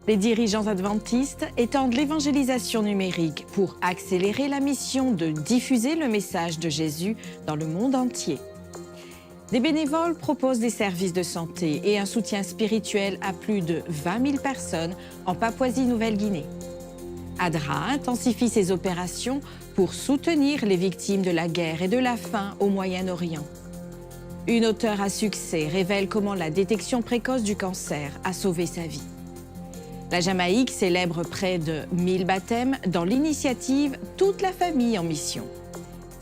Les dirigeants adventistes étendent l'évangélisation numérique pour accélérer la mission de diffuser le message de Jésus dans le monde entier. Des bénévoles proposent des services de santé et un soutien spirituel à plus de 20 000 personnes en Papouasie-Nouvelle-Guinée. ADRA intensifie ses opérations pour soutenir les victimes de la guerre et de la faim au Moyen-Orient. Une auteure à succès révèle comment la détection précoce du cancer a sauvé sa vie. La Jamaïque célèbre près de 1000 baptêmes dans l'initiative Toute la famille en mission.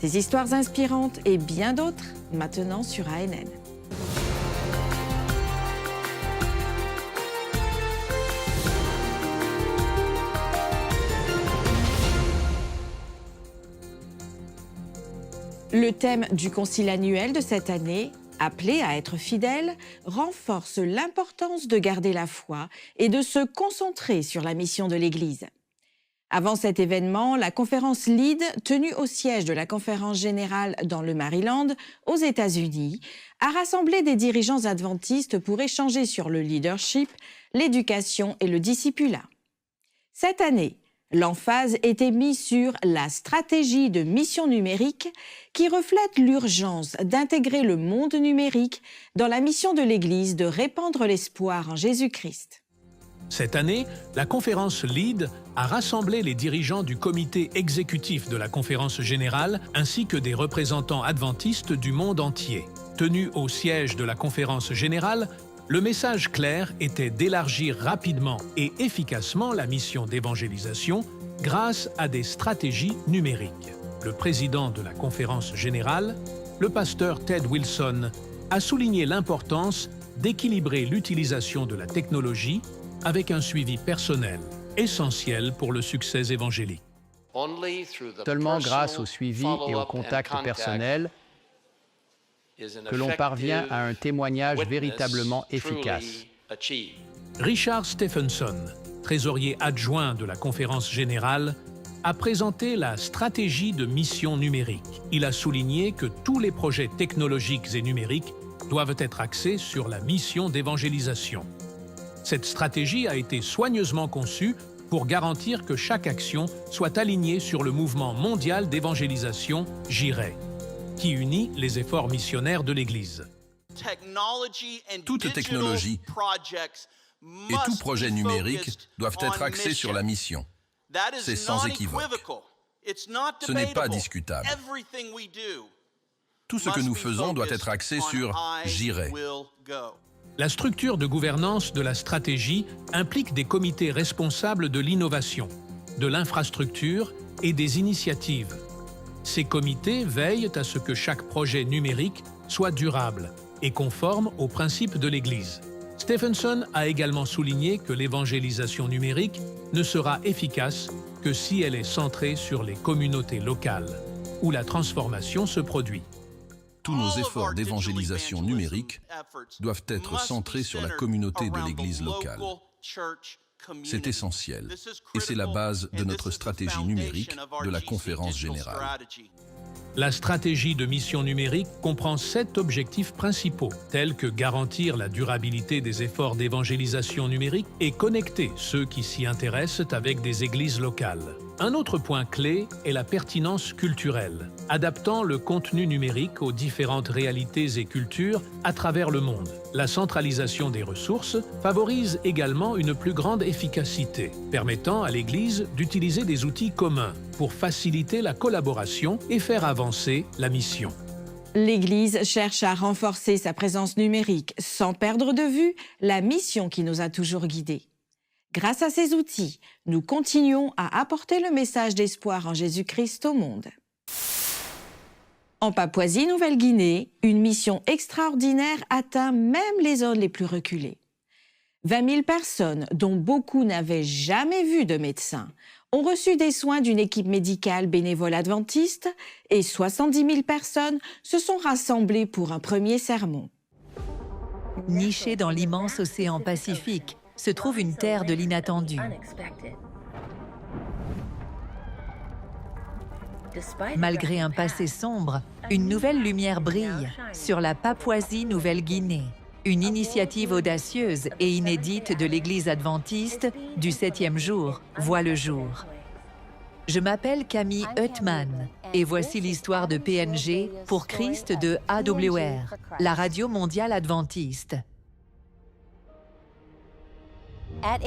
Des histoires inspirantes et bien d'autres, maintenant sur ANN. Le thème du concile annuel de cette année, appelé à être fidèle, renforce l'importance de garder la foi et de se concentrer sur la mission de l'Église. Avant cet événement, la conférence LEAD, tenue au siège de la Conférence générale dans le Maryland, aux États-Unis, a rassemblé des dirigeants adventistes pour échanger sur le leadership, l'éducation et le discipulat. Cette année, l'emphase était mise sur la stratégie de mission numérique qui reflète l'urgence d'intégrer le monde numérique dans la mission de l'Église de répandre l'espoir en Jésus-Christ. Cette année, la conférence LEAD a rassemblé les dirigeants du comité exécutif de la conférence générale ainsi que des représentants adventistes du monde entier. Tenu au siège de la conférence générale, le message clair était d'élargir rapidement et efficacement la mission d'évangélisation grâce à des stratégies numériques. Le président de la conférence générale, le pasteur Ted Wilson, a souligné l'importance d'équilibrer l'utilisation de la technologie avec un suivi personnel, essentiel pour le succès évangélique. Seulement grâce au suivi et au contact personnel que l'on parvient à un témoignage véritablement efficace. Richard Stephenson, trésorier adjoint de la conférence générale, a présenté la stratégie de mission numérique. Il a souligné que tous les projets technologiques et numériques doivent être axés sur la mission d'évangélisation. Cette stratégie a été soigneusement conçue pour garantir que chaque action soit alignée sur le mouvement mondial d'évangélisation JIREI, qui unit les efforts missionnaires de l'Église. Toute technologie et tout projet numérique doivent être axés sur la mission. C'est sans équivoque. Ce n'est pas discutable. Tout ce que nous faisons doit être axé sur JIREI. La structure de gouvernance de la stratégie implique des comités responsables de l'innovation, de l'infrastructure et des initiatives. Ces comités veillent à ce que chaque projet numérique soit durable et conforme aux principes de l'Église. Stephenson a également souligné que l'évangélisation numérique ne sera efficace que si elle est centrée sur les communautés locales, où la transformation se produit. Tous nos efforts d'évangélisation numérique doivent être centrés sur la communauté de l'Église locale. C'est essentiel et c'est la base de notre stratégie numérique de la conférence générale. La stratégie de mission numérique comprend 7 objectifs principaux, tels que garantir la durabilité des efforts d'évangélisation numérique et connecter ceux qui s'y intéressent avec des églises locales. Un autre point clé est la pertinence culturelle, adaptant le contenu numérique aux différentes réalités et cultures à travers le monde. La centralisation des ressources favorise également une plus grande efficacité, permettant à l'Église d'utiliser des outils communs pour faciliter la collaboration et faire avancer la mission. L'Église cherche à renforcer sa présence numérique sans perdre de vue la mission qui nous a toujours guidés. Grâce à ces outils, nous continuons à apporter le message d'espoir en Jésus-Christ au monde. En Papouasie-Nouvelle-Guinée, une mission extraordinaire atteint même les zones les plus reculées. 20 000 personnes, dont beaucoup n'avaient jamais vu de médecin, ont reçu des soins d'une équipe médicale bénévole adventiste et 70 000 personnes se sont rassemblées pour un premier sermon. Nichée dans l'immense océan Pacifique, se trouve une terre de l'inattendu. Malgré un passé sombre, une nouvelle lumière brille sur la Papouasie-Nouvelle-Guinée. une initiative audacieuse et inédite de l'Église adventiste du 7e jour voit le jour. Je m'appelle Camille Huttman et voici l'histoire de PNG pour Christ de AWR, la radio mondiale adventiste.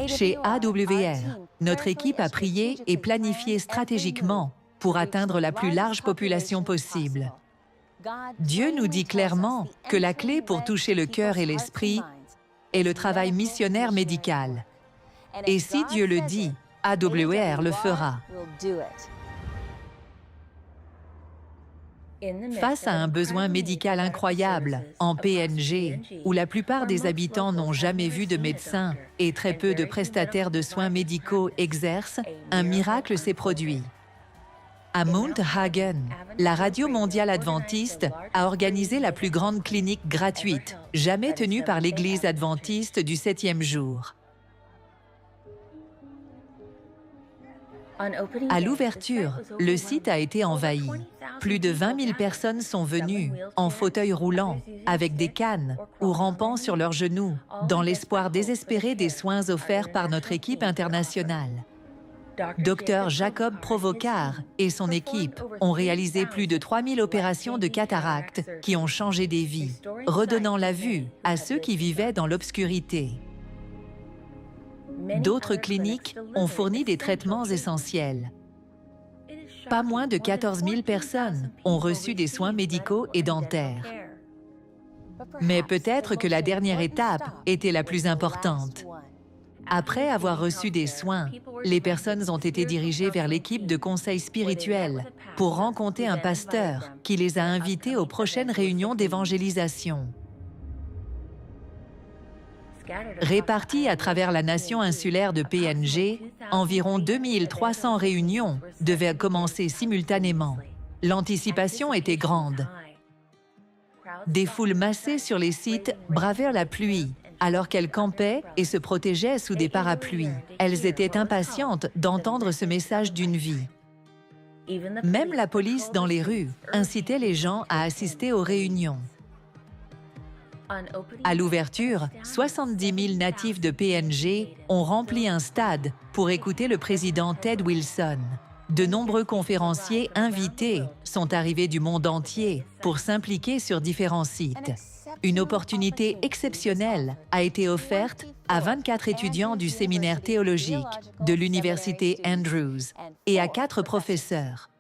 Chez AWR, notre équipe a prié et planifié stratégiquement pour atteindre la plus large population possible. Dieu nous dit clairement que la clé pour toucher le cœur et l'esprit est le travail missionnaire médical. Et si Dieu le dit, AWR le fera. Face à un besoin médical incroyable en PNG, où la plupart des habitants n'ont jamais vu de médecin et très peu de prestataires de soins médicaux exercent, un miracle s'est produit. À Mount Hagen, la radio mondiale adventiste a organisé la plus grande clinique gratuite jamais tenue par l'Église adventiste du 7e jour. À l'ouverture, le site a été envahi. Plus de 20 000 personnes sont venues, en fauteuil roulant, avec des cannes ou rampant sur leurs genoux, dans l'espoir désespéré des soins offerts par notre équipe internationale. Dr Jacob Provocar et son équipe ont réalisé plus de 3000 opérations de cataracte qui ont changé des vies, redonnant la vue à ceux qui vivaient dans l'obscurité. D'autres cliniques ont fourni des traitements essentiels. Pas moins de 14 000 personnes ont reçu des soins médicaux et dentaires. Mais peut-être que la dernière étape était la plus importante. Après avoir reçu des soins, les personnes ont été dirigées vers l'équipe de conseil spirituel pour rencontrer un pasteur qui les a invités aux prochaines réunions d'évangélisation. Réparties à travers la nation insulaire de PNG, environ 2300 réunions devaient commencer simultanément. L'anticipation était grande. Des foules massées sur les sites bravèrent la pluie, alors qu'elles campaient et se protégeaient sous des parapluies. Elles étaient impatientes d'entendre ce message d'une vie. Même la police dans les rues incitait les gens à assister aux réunions. À l'ouverture, 70 000 natifs de PNG ont rempli un stade pour écouter le président Ted Wilson. De nombreux conférenciers invités sont arrivés du monde entier pour s'impliquer sur différents sites. Une opportunité exceptionnelle a été offerte à 24 étudiants du séminaire théologique de l'Université Andrews et à 4 professeurs.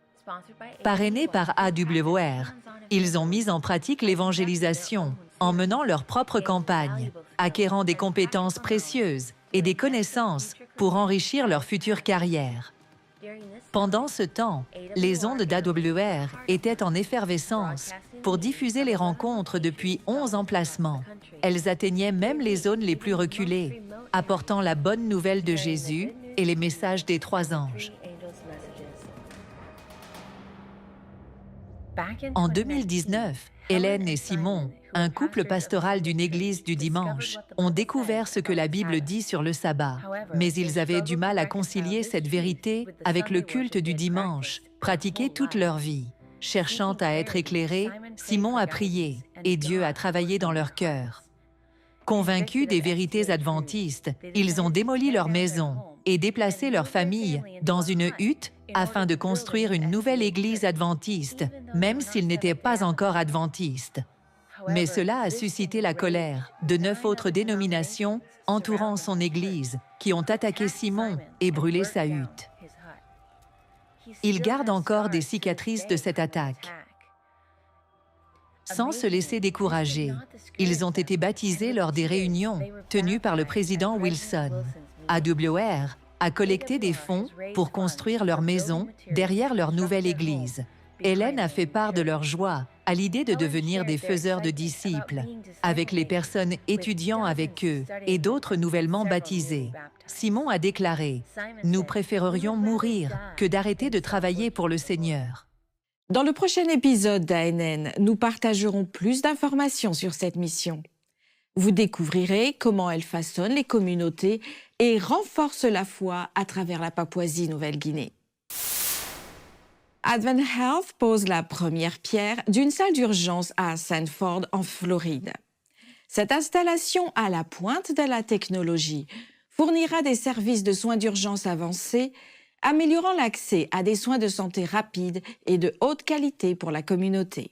Parrainés par AWR, ils ont mis en pratique l'évangélisation en menant leur propre campagne, acquérant des compétences précieuses et des connaissances pour enrichir leur future carrière. Pendant ce temps, les ondes d'AWR étaient en effervescence pour diffuser les rencontres depuis 11 emplacements. Elles atteignaient même les zones les plus reculées, apportant la bonne nouvelle de Jésus et les messages des 3 anges. En 2019, Hélène et Simon, un couple pastoral d'une église du dimanche, ont découvert ce que la Bible dit sur le sabbat. Mais ils avaient du mal à concilier cette vérité avec le culte du dimanche, pratiqué toute leur vie. Cherchant à être éclairés, Simon a prié et Dieu a travaillé dans leur cœur. Convaincus des vérités adventistes, ils ont démoli leur maison et déplacé leur famille dans une hutte afin de construire une nouvelle église adventiste, même s'ils n'étaient pas encore adventistes. Mais cela a suscité la colère de 9 autres dénominations entourant son église qui ont attaqué Simon et brûlé sa hutte. Il garde encore des cicatrices de cette attaque. Sans se laisser décourager, ils ont été baptisés lors des réunions tenues par le président Wilson. AWR a collecté des fonds pour construire leur maison derrière leur nouvelle église. Hélène a fait part de leur joie à l'idée de devenir des faiseurs de disciples, avec les personnes étudiant avec eux et d'autres nouvellement baptisés. Simon a déclaré « Nous préférerions mourir que d'arrêter de travailler pour le Seigneur ». Dans le prochain épisode d'ANN, nous partagerons plus d'informations sur cette mission. Vous découvrirez comment elle façonne les communautés et renforce la foi à travers la Papouasie-Nouvelle-Guinée. Advent Health pose la première pierre d'une salle d'urgence à Sanford, en Floride. Cette installation à la pointe de la technologie fournira des services de soins d'urgence avancés, améliorant l'accès à des soins de santé rapides et de haute qualité pour la communauté.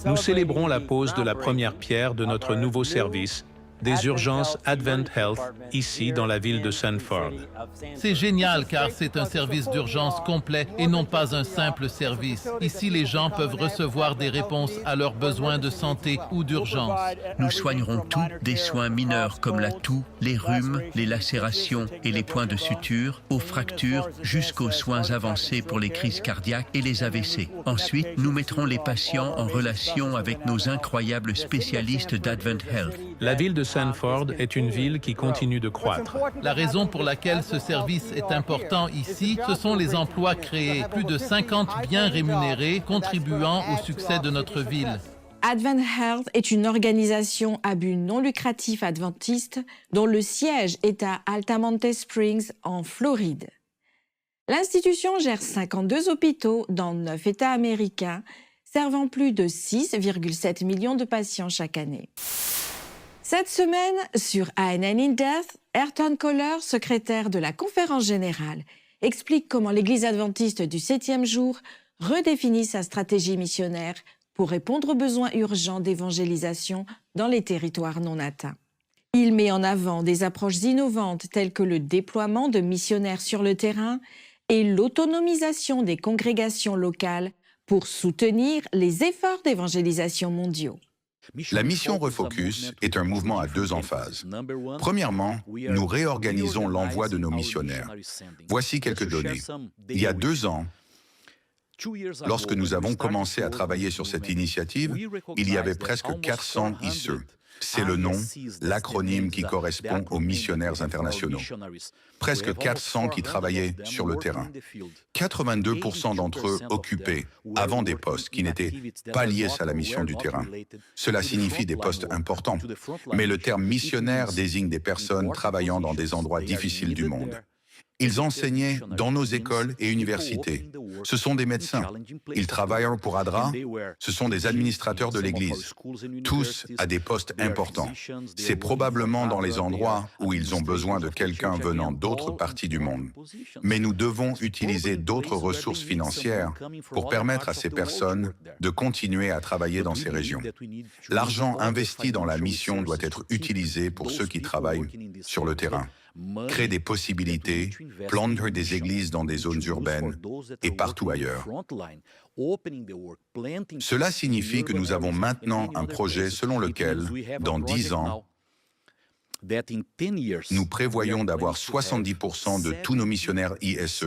Nous célébrons la pose de la première pierre de notre nouveau service des urgences Advent Health, ici dans la ville de Sanford. C'est génial car c'est un service d'urgence complet et non pas un simple service. Ici, les gens peuvent recevoir des réponses à leurs besoins de santé ou d'urgence. Nous soignerons tout, des soins mineurs comme la toux, les rhumes, les lacérations et les points de suture, aux fractures, jusqu'aux soins avancés pour les crises cardiaques et les AVC. Ensuite, nous mettrons les patients en relation avec nos incroyables spécialistes d'Advent Health. La ville de Sanford est une ville qui continue de croître. La raison pour laquelle ce service est important ici, ce sont les emplois créés. Plus de 50 bien rémunérés contribuant au succès de notre ville. Advent Health est une organisation à but non lucratif adventiste dont le siège est à Altamonte Springs, en Floride. L'institution gère 52 hôpitaux dans 9 États américains, servant plus de 6,7 millions de patients chaque année. Cette semaine, sur ANN in Depth, Ayrton Kohler, secrétaire de la Conférence générale, explique comment l'Église adventiste du 7e jour redéfinit sa stratégie missionnaire pour répondre aux besoins urgents d'évangélisation dans les territoires non atteints. Il met en avant des approches innovantes telles que le déploiement de missionnaires sur le terrain et l'autonomisation des congrégations locales pour soutenir les efforts d'évangélisation mondiaux. La mission Refocus est un mouvement à 2 emphases. Premièrement, nous réorganisons l'envoi de nos missionnaires. Voici quelques données. Il y a 2 ans, lorsque nous avons commencé à travailler sur cette initiative, il y avait presque 400 ICE. C'est le nom, l'acronyme qui correspond aux missionnaires internationaux. Presque 400 qui travaillaient sur le terrain. 82% d'entre eux occupaient avant des postes qui n'étaient pas liés à la mission du terrain. Cela signifie des postes importants, mais le terme missionnaire désigne des personnes travaillant dans des endroits difficiles du monde. Ils enseignaient dans nos écoles et universités. Ce sont des médecins. Ils travaillent pour ADRA. Ce sont des administrateurs de l'Église. Tous à des postes importants. C'est probablement dans les endroits où ils ont besoin de quelqu'un venant d'autres parties du monde. Mais nous devons utiliser d'autres ressources financières pour permettre à ces personnes de continuer à travailler dans ces régions. L'argent investi dans la mission doit être utilisé pour ceux qui travaillent sur le terrain. Créer des possibilités, planter des églises dans des zones urbaines et partout ailleurs. Cela signifie que nous avons maintenant un projet selon lequel, dans 10 ans, nous prévoyons d'avoir 70% de tous nos missionnaires ISE.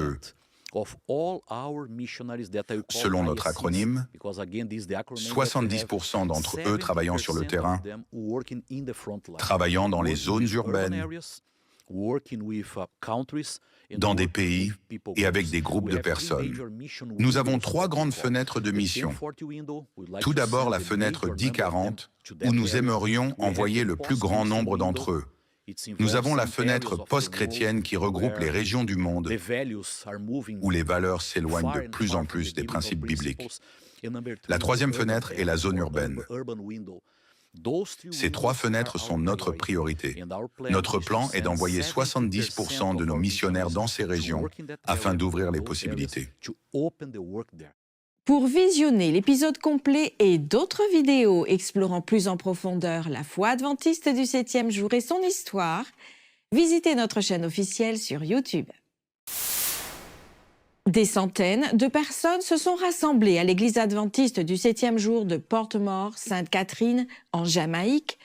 Selon notre acronyme, 70% d'entre eux travaillant sur le terrain, travaillant dans les zones urbaines, dans des pays et avec des groupes de personnes. Nous avons 3 grandes fenêtres de mission. Tout d'abord, la fenêtre 10-40, où nous aimerions envoyer le plus grand nombre d'entre eux. Nous avons la fenêtre post-chrétienne qui regroupe les régions du monde où les valeurs s'éloignent de plus en plus des principes bibliques. La 3e fenêtre est la zone urbaine. Ces 3 fenêtres sont notre priorité. Notre plan est d'envoyer 70% de nos missionnaires dans ces régions afin d'ouvrir les possibilités. Pour visionner l'épisode complet et d'autres vidéos explorant plus en profondeur la foi adventiste du 7e jour et son histoire, visitez notre chaîne officielle sur YouTube. Des centaines de personnes se sont rassemblées à l'église adventiste du 7e jour de Portmore, Sainte-Catherine, en Jamaïque,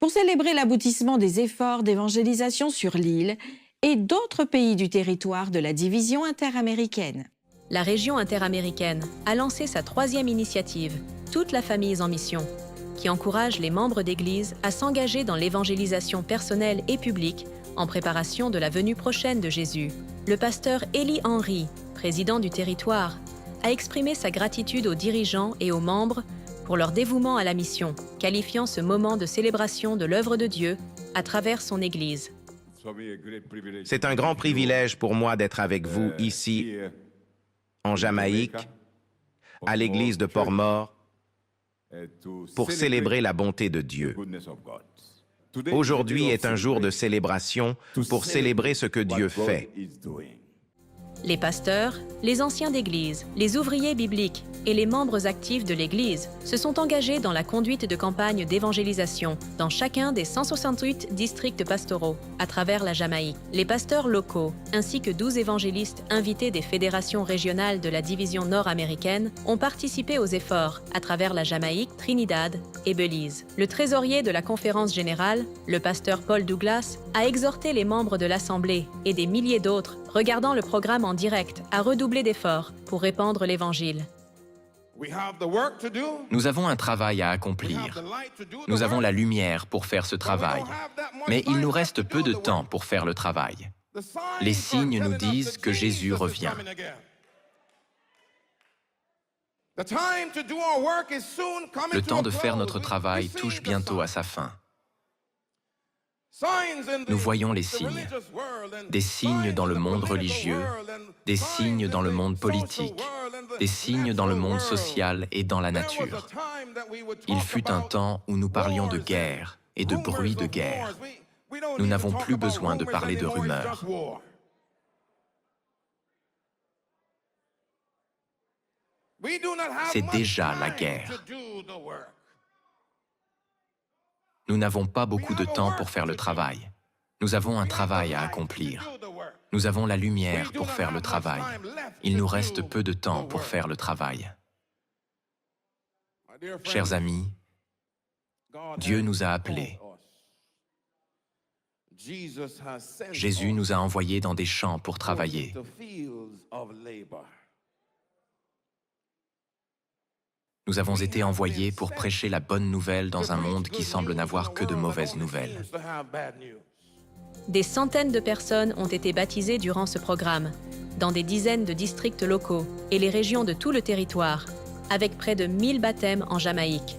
pour célébrer l'aboutissement des efforts d'évangélisation sur l'île et d'autres pays du territoire de la division interaméricaine. La région interaméricaine a lancé sa 3e initiative, Toute la famille en mission, qui encourage les membres d'Église à s'engager dans l'évangélisation personnelle et publique en préparation de la venue prochaine de Jésus. Le pasteur Eli Henry, président du territoire, a exprimé sa gratitude aux dirigeants et aux membres pour leur dévouement à la mission, qualifiant ce moment de célébration de l'œuvre de Dieu à travers son Église. C'est un grand privilège pour moi d'être avec vous ici, en Jamaïque, à l'église de Port-Mort pour célébrer la bonté de Dieu. Aujourd'hui est un jour de célébration pour célébrer ce que Dieu fait. Les pasteurs, les anciens d'église, les ouvriers bibliques et les membres actifs de l'Église se sont engagés dans la conduite de campagnes d'évangélisation dans chacun des 168 districts pastoraux à travers la Jamaïque. Les pasteurs locaux, ainsi que 12 évangélistes invités des fédérations régionales de la division nord-américaine, ont participé aux efforts à travers la Jamaïque, Trinidad et Belize. Le trésorier de la conférence générale, le pasteur Paul Douglas, a exhorté les membres de l'Assemblée et des milliers d'autres regardant le programme en direct à redoubler d'efforts pour répandre l'Évangile. Nous avons un travail à accomplir. Nous avons la lumière pour faire ce travail. Mais il nous reste peu de temps pour faire le travail. Les signes nous disent que Jésus revient. Le temps de faire notre travail touche bientôt à sa fin. Nous voyons les signes. Des signes dans le monde religieux, des signes dans le monde politique, des signes dans le monde social et dans la nature. Il fut un temps où nous parlions de guerre et de bruit de guerre. Nous n'avons plus besoin de parler de rumeurs. C'est déjà la guerre. Nous n'avons pas beaucoup de temps pour faire le travail. Nous avons un travail à accomplir. Nous avons la lumière pour faire le travail. Il nous reste peu de temps pour faire le travail. Chers amis, Dieu nous a appelés. Jésus nous a envoyés dans des champs pour travailler. Nous avons été envoyés pour prêcher la bonne nouvelle dans un monde qui semble n'avoir que de mauvaises nouvelles. Des centaines de personnes ont été baptisées durant ce programme, dans des dizaines de districts locaux et les régions de tout le territoire, avec près de 1000 baptêmes en Jamaïque.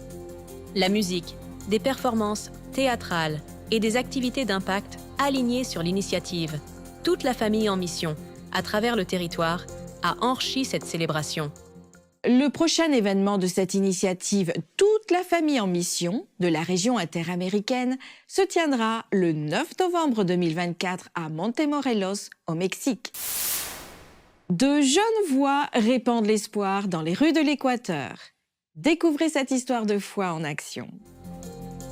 La musique, des performances théâtrales et des activités d'impact alignées sur l'initiative. Toute la famille en mission, à travers le territoire, a enrichi cette célébration. Le prochain événement de cette initiative Toute la famille en mission de la région interaméricaine se tiendra le 9 novembre 2024 à Montemorelos, au Mexique. De jeunes voix répandent l'espoir dans les rues de l'Équateur. Découvrez cette histoire de foi en action.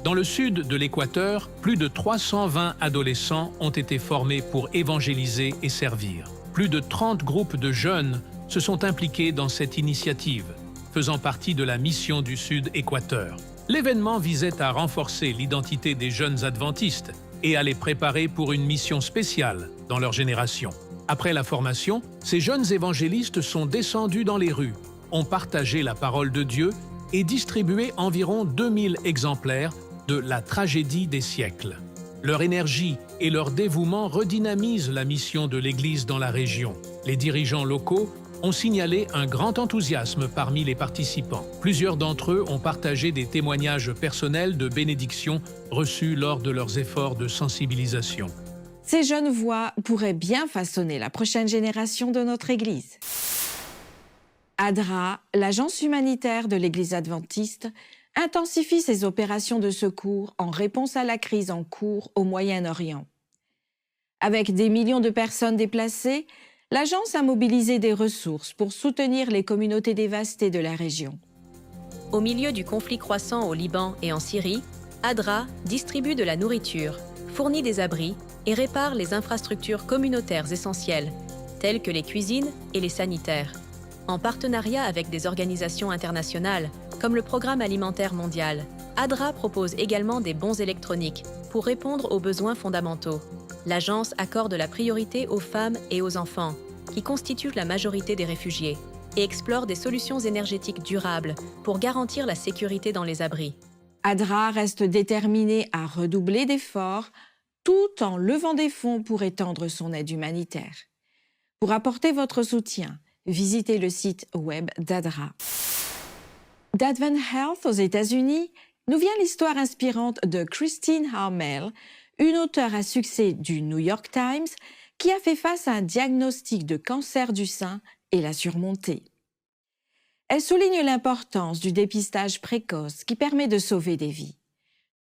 Dans le sud de l'Équateur, plus de 320 adolescents ont été formés pour évangéliser et servir. Plus de 30 groupes de jeunes se sont impliqués dans cette initiative, faisant partie de la mission du Sud-Équateur. L'événement visait à renforcer l'identité des jeunes adventistes et à les préparer pour une mission spéciale dans leur génération. Après la formation, ces jeunes évangélistes sont descendus dans les rues, ont partagé la parole de Dieu et distribué environ 2000 exemplaires de La tragédie des siècles. Leur énergie et leur dévouement redynamisent la mission de l'Église dans la région. Les dirigeants locaux ont signalé un grand enthousiasme parmi les participants. Plusieurs d'entre eux ont partagé des témoignages personnels de bénédiction reçus lors de leurs efforts de sensibilisation. Ces jeunes voix pourraient bien façonner la prochaine génération de notre Église. ADRA, l'agence humanitaire de l'Église adventiste, intensifie ses opérations de secours en réponse à la crise en cours au Moyen-Orient. Avec des millions de personnes déplacées, l'agence a mobilisé des ressources pour soutenir les communautés dévastées de la région. Au milieu du conflit croissant au Liban et en Syrie, ADRA distribue de la nourriture, fournit des abris et répare les infrastructures communautaires essentielles, telles que les cuisines et les sanitaires. En partenariat avec des organisations internationales, comme le Programme alimentaire mondial, ADRA propose également des bons électroniques pour répondre aux besoins fondamentaux. L'agence accorde la priorité aux femmes et aux enfants, qui constituent la majorité des réfugiés, et explore des solutions énergétiques durables pour garantir la sécurité dans les abris. ADRA reste déterminée à redoubler d'efforts tout en levant des fonds pour étendre son aide humanitaire. Pour apporter votre soutien, visitez le site web d'ADRA. D'Advent Health aux États-Unis, nous vient l'histoire inspirante de Christine Harmel, une auteure à succès du New York Times qui a fait face à un diagnostic de cancer du sein et l'a surmonté. Elle souligne l'importance du dépistage précoce qui permet de sauver des vies.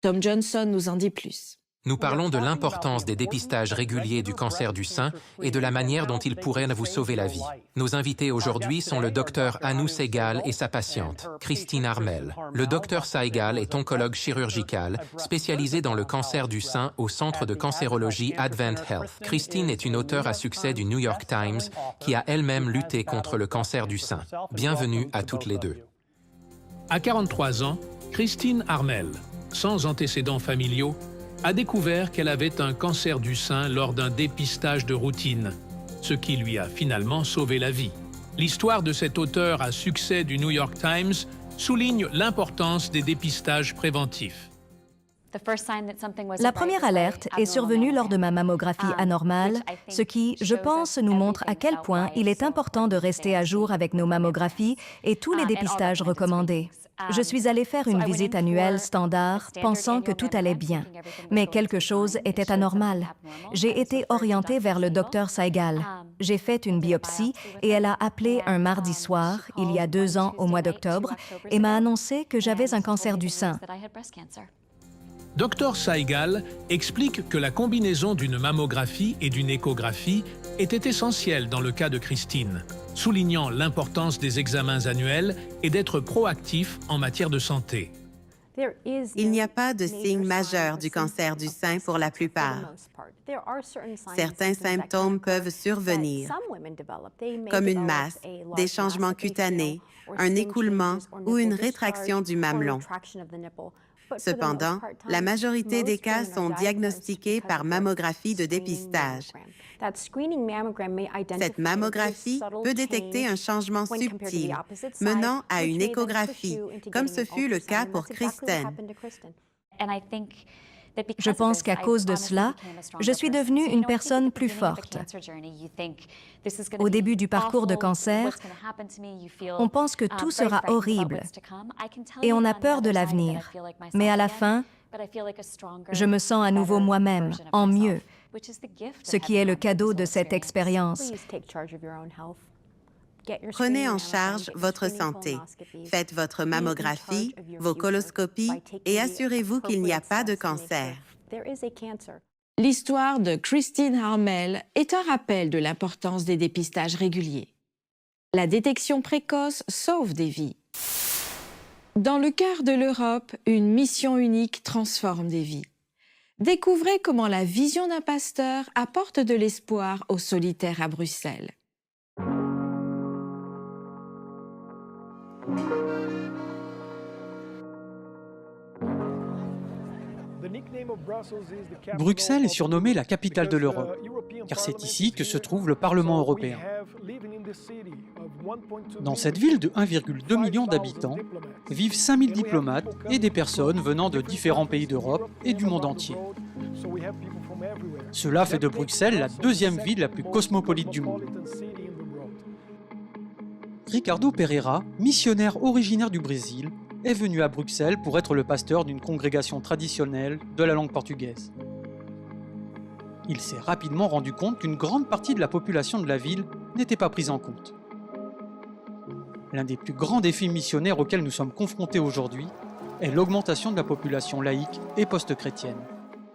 Tom Johnson nous en dit plus. Nous parlons de l'importance des dépistages réguliers du cancer du sein et de la manière dont ils pourraient vous sauver la vie. Nos invités aujourd'hui sont le docteur Anu Sehgal et sa patiente, Christine Harmel. Le docteur Sehgal est oncologue chirurgical, spécialisé dans le cancer du sein au Centre de cancérologie Advent Health. Christine est une auteure à succès du New York Times qui a elle-même lutté contre le cancer du sein. Bienvenue à toutes les deux. À 43 ans, Christine Harmel, sans antécédents familiaux, a découvert qu'elle avait un cancer du sein lors d'un dépistage de routine, ce qui lui a finalement sauvé la vie. L'histoire de cet auteur à succès du New York Times souligne l'importance des dépistages préventifs. La première alerte est survenue lors de ma mammographie anormale, ce qui, je pense, nous montre à quel point il est important de rester à jour avec nos mammographies et tous les dépistages recommandés. Je suis allée faire une visite annuelle standard, pensant que tout allait bien. Mais quelque chose était anormal. J'ai été orientée vers le docteur Sehgal. J'ai fait une biopsie et elle a appelé un mardi soir, il y a 2 ans au mois d'octobre, et m'a annoncé que j'avais un cancer du sein. Dr Sehgal explique que la combinaison d'une mammographie et d'une échographie était essentielle dans le cas de Christine, soulignant l'importance des examens annuels et d'être proactif en matière de santé. Il n'y a pas de signe majeur du cancer du sein pour la plupart. Certains symptômes peuvent survenir, comme une masse, des changements cutanés, un écoulement ou une rétraction du mamelon. Cependant, la majorité des cas sont diagnostiqués par mammographie de dépistage. Cette mammographie peut détecter un changement subtil, menant à une échographie, comme ce fut le cas pour Kristen. Je pense qu'à cause de cela, je suis devenue une personne plus forte. Au début du parcours de cancer, on pense que tout sera horrible et on a peur de l'avenir. Mais à la fin, je me sens à nouveau moi-même, en mieux, ce qui est le cadeau de cette expérience. Prenez en charge votre santé. Faites votre mammographie, vos coloscopies et assurez-vous qu'il n'y a pas de cancer. L'histoire de Christine Harmel est un rappel de l'importance des dépistages réguliers. La détection précoce sauve des vies. Dans le cœur de l'Europe, une mission unique transforme des vies. Découvrez comment la vision d'un pasteur apporte de l'espoir aux solitaires à Bruxelles. Bruxelles est surnommée la capitale de l'Europe, car c'est ici que se trouve le Parlement européen. Dans cette ville de 1,2 million d'habitants, vivent 5000 diplomates et des personnes venant de différents pays d'Europe et du monde entier. Cela fait de Bruxelles la deuxième ville la plus cosmopolite du monde. Ricardo Pereira, missionnaire originaire du Brésil, est venu à Bruxelles pour être le pasteur d'une congrégation traditionnelle de la langue portugaise. Il s'est rapidement rendu compte qu'une grande partie de la population de la ville n'était pas prise en compte. L'un des plus grands défis missionnaires auxquels nous sommes confrontés aujourd'hui est l'augmentation de la population laïque et post-chrétienne.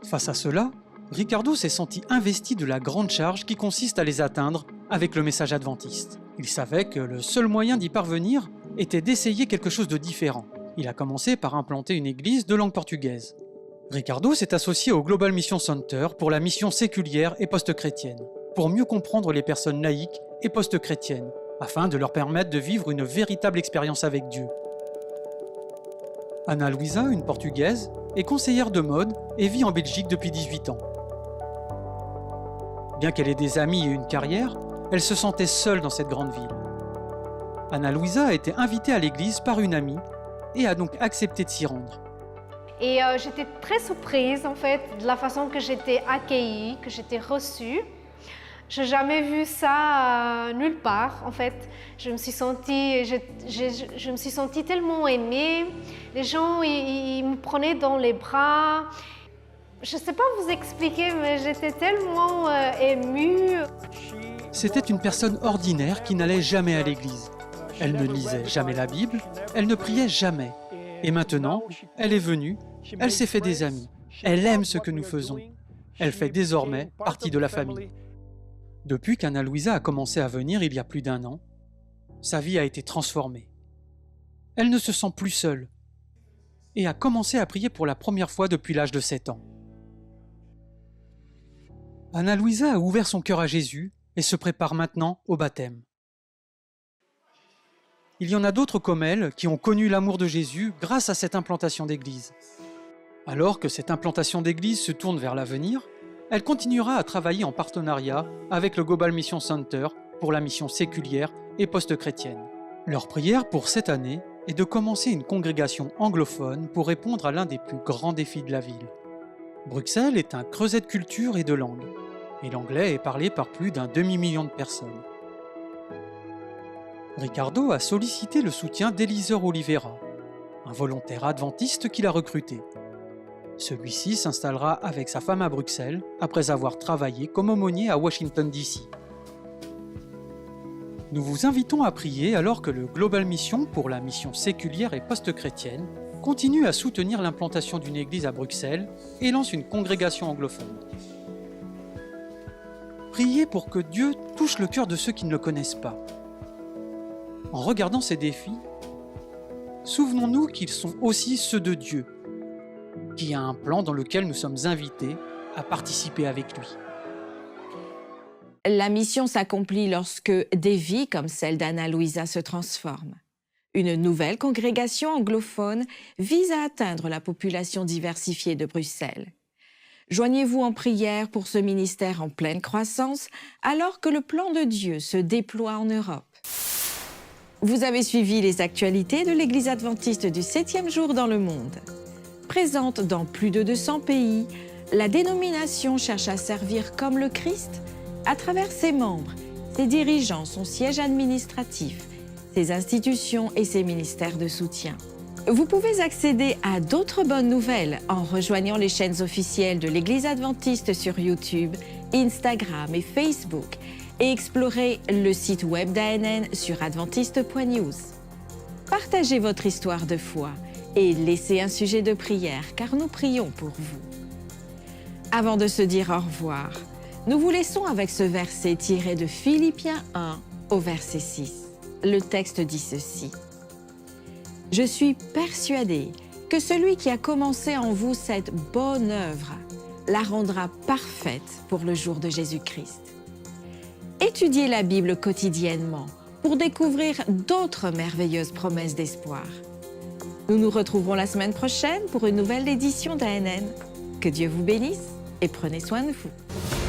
Face à cela, Ricardo s'est senti investi de la grande charge qui consiste à les atteindre avec le message adventiste. Il savait que le seul moyen d'y parvenir était d'essayer quelque chose de différent. Il a commencé par implanter une église de langue portugaise. Ricardo s'est associé au Global Mission Center pour la mission séculière et post-chrétienne, pour mieux comprendre les personnes laïques et post-chrétiennes, afin de leur permettre de vivre une véritable expérience avec Dieu. Ana Luisa, une Portugaise, est conseillère de mode et vit en Belgique depuis 18 ans. Bien qu'elle ait des amis et une carrière, elle se sentait seule dans cette grande ville. Ana Luisa a été invitée à l'église par une amie et a donc accepté de s'y rendre. Et j'étais très surprise en fait de la façon que j'étais accueillie, que j'étais reçue. Je n'ai jamais vu ça nulle part en fait. Je me suis sentie tellement aimée. Les gens ils me prenaient dans les bras. Je ne sais pas vous expliquer, mais j'étais tellement émue. C'était une personne ordinaire qui n'allait jamais à l'église. Elle ne lisait jamais la Bible, elle ne priait jamais. Et maintenant, elle est venue, elle s'est fait des amis. Elle aime ce que nous faisons. Elle fait désormais partie de la famille. Depuis qu'Anna Louisa a commencé à venir il y a plus d'1 an, sa vie a été transformée. Elle ne se sent plus seule et a commencé à prier pour la première fois depuis l'âge de 7 ans. Anna Louisa a ouvert son cœur à Jésus et se prépare maintenant au baptême. Il y en a d'autres comme elle qui ont connu l'amour de Jésus grâce à cette implantation d'église. Alors que cette implantation d'église se tourne vers l'avenir, elle continuera à travailler en partenariat avec le Global Mission Center pour la mission séculière et post-chrétienne. Leur prière pour cette année est de commencer une congrégation anglophone pour répondre à l'un des plus grands défis de la ville. Bruxelles est un creuset de culture et de langue, et l'anglais est parlé par plus d'1 demi-million de personnes. Ricardo a sollicité le soutien d'Eliseur Oliveira, un volontaire adventiste qu'il a recruté. Celui-ci s'installera avec sa femme à Bruxelles après avoir travaillé comme aumônier à Washington, D.C. Nous vous invitons à prier alors que le Global Mission pour la mission séculière et post-chrétienne continue à soutenir l'implantation d'une église à Bruxelles et lance une congrégation anglophone. Priez pour que Dieu touche le cœur de ceux qui ne le connaissent pas. En regardant ces défis, souvenons-nous qu'ils sont aussi ceux de Dieu, qui a un plan dans lequel nous sommes invités à participer avec lui. La mission s'accomplit lorsque des vies comme celle d'Anna Louisa se transforment. Une nouvelle congrégation anglophone vise à atteindre la population diversifiée de Bruxelles. Joignez-vous en prière pour ce ministère en pleine croissance alors que le plan de Dieu se déploie en Europe. Vous avez suivi les actualités de l'Église adventiste du 7e jour dans le monde. Présente dans plus de 200 pays, la dénomination cherche à servir comme le Christ à travers ses membres, ses dirigeants, son siège administratif, ses institutions et ses ministères de soutien. Vous pouvez accéder à d'autres bonnes nouvelles en rejoignant les chaînes officielles de l'Église adventiste sur YouTube, Instagram et Facebook et explorer le site web d'ANN sur adventiste.news. Partagez votre histoire de foi et laissez un sujet de prière car nous prions pour vous. Avant de se dire au revoir, nous vous laissons avec ce verset tiré de Philippiens 1 au verset 6. Le texte dit ceci. « Je suis persuadé que celui qui a commencé en vous cette bonne œuvre la rendra parfaite pour le jour de Jésus-Christ. » Étudiez la Bible quotidiennement pour découvrir d'autres merveilleuses promesses d'espoir. Nous nous retrouverons la semaine prochaine pour une nouvelle édition d'ANN. Que Dieu vous bénisse et prenez soin de vous.